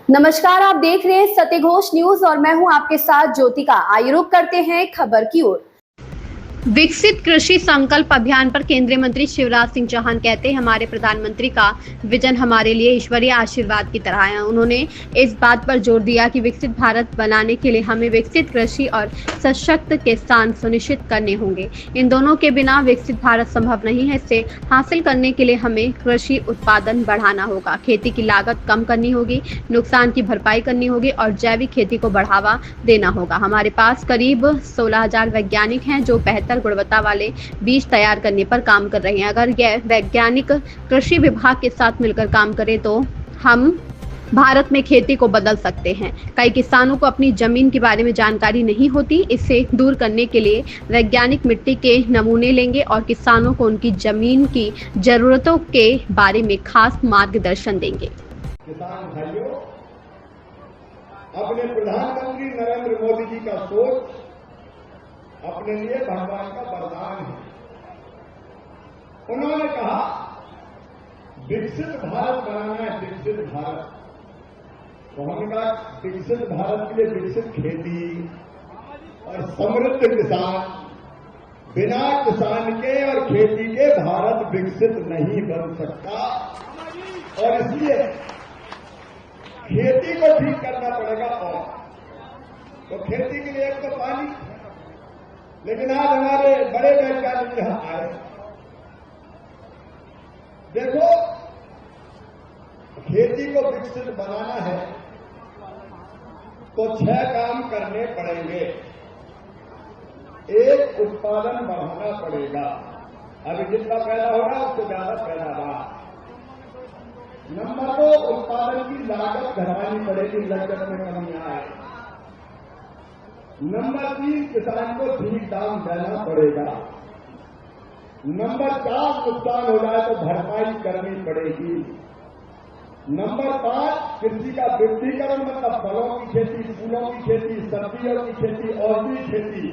नमस्कार, आप देख रहे हैं सत्य घोष न्यूज और मैं हूं आपके साथ ज्योतिका। आइए रुक करते हैं खबर की ओर। विकसित कृषि संकल्प अभियान पर केंद्रीय मंत्री शिवराज सिंह चौहान कहते हैं, हमारे प्रधानमंत्री का विजन हमारे लिए ईश्वरीय आशीर्वाद की तरह है। उन्होंने इस बात पर जोर दिया कि विकसित भारत बनाने के लिए हमें विकसित कृषि और सशक्त किसान सुनिश्चित करने होंगे। इन दोनों के बिना विकसित भारत संभव नहीं है। इसे हासिल करने के लिए हमें कृषि उत्पादन बढ़ाना होगा, खेती की लागत कम करनी होगी, नुकसान की भरपाई करनी होगी और जैविक खेती को बढ़ावा देना होगा। हमारे पास करीब 16,000 वैज्ञानिक हैं जो बेहतर गुणवत्ता वाले बीज तैयार करने पर काम कर रहे हैं। अगर यह वैज्ञानिक कृषि विभाग के साथ मिलकर काम करें तो हम भारत में खेती को बदल सकते हैं। कई किसानों को अपनी जमीन के बारे में जानकारी नहीं होती। इसे दूर करने के लिए वैज्ञानिक मिट्टी के नमूने लेंगे और किसानों को उनकी जमीन की जरूरतों के बारे में खास मार्गदर्शन देंगे। किसान भाइयों, अपने प्रधानमंत्री नरेंद्र मोदी जी का सोच अपने लिए भगवान का वरदान है। उन्होंने कहा विकसित भारत बनाना है, विकसित भारत। तो हमने कहा विकसित भारत के लिए विकसित खेती और समृद्ध किसान, बिना किसान के और खेती के भारत विकसित नहीं बन सकता। और इसलिए खेती को ठीक करना पड़ेगा। और तो खेती के लिए एक तो पानी, लेकिन आज हमारे बड़े वैज्ञानिक यहां आए। देखो, खेती को विकसित बनाना है तो 6 काम करने पड़ेंगे। एक, उत्पादन बढ़ाना पड़ेगा। अभी जितना पैदा हो रहा है उससे ज्यादा पैदावार। नंबर 2, उत्पादन की लागत घटानी पड़ेगी, लागत में कमी आए। नंबर 3, किसान को ठीक दाम देना पड़ेगा। नंबर 4, नुकसान हो जाए तो भरपाई करनी पड़ेगी। नंबर 5, कृषि का वृद्धिकरण, मतलब फलों की खेती, फूलों की खेती, सब्जियों की खेती, औषधि खेती,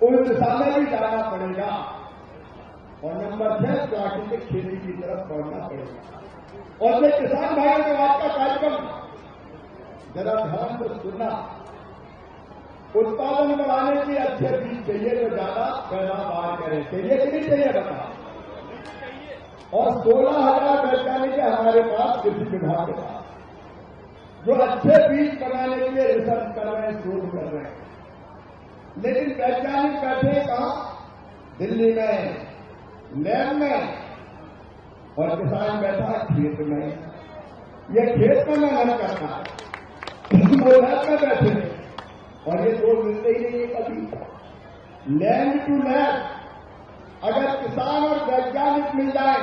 उस दिशा में भी जाना पड़ेगा। और नंबर 6, प्राकृतिक खेती की तरफ बढ़ना पड़ेगा। और ये किसान भाइयों के आज का कार्यक्रम जरा ध्यान से सुनना। उत्पादन बढ़ाने के अच्छे बीज चाहिए तो ज्यादा पैदावार करें, चाहिए कि नहीं चाहिए बता। और 16,000 वैज्ञानिक है हमारे पास कृषि विभाग के पास, जो अच्छे बीज बनाने के लिए रिसर्च कर रहे हैं, शोध कर रहे हैं। लेकिन वैज्ञानिक बैठे कहां? दिल्ली में, लैब में, और किसान बैठा खेत में। यह खेत में मेहनत करता है, वो लैब में बैठे और ये दो मिलते ही नहीं है कभी। लैंड टू लैब, अगर किसान और वैज्ञानिक मिल जाए,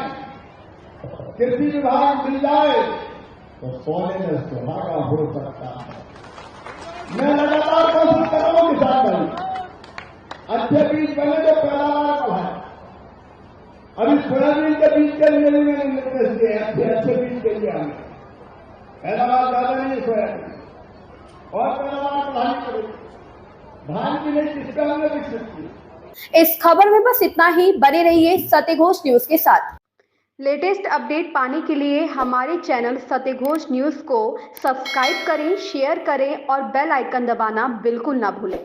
कृषि विभाग मिल जाए, तो सोने में सुहागा हो सकता है। मैं लगातार कोशिश कर रहा हूं किसान भाई, अच्छे बीज बने तो पैदावार बढ़ाए। अभी सोयाबीन के बीज के लिए भी मैंने निर्देश दिए, अच्छे बीज के लिए हमें पैदावार ज्यादा नहीं सोयाबीन और पैदावार बढ़ानी पड़ेगी। धान की नहीं, किसका हमने विकसित की। इस खबर में बस इतना ही। बने रहिए सत्य घोष न्यूज के साथ। लेटेस्ट अपडेट पाने के लिए हमारे चैनल सत्य घोष न्यूज को सब्सक्राइब करें, शेयर करें और बेल आइकन दबाना बिल्कुल ना भूलें।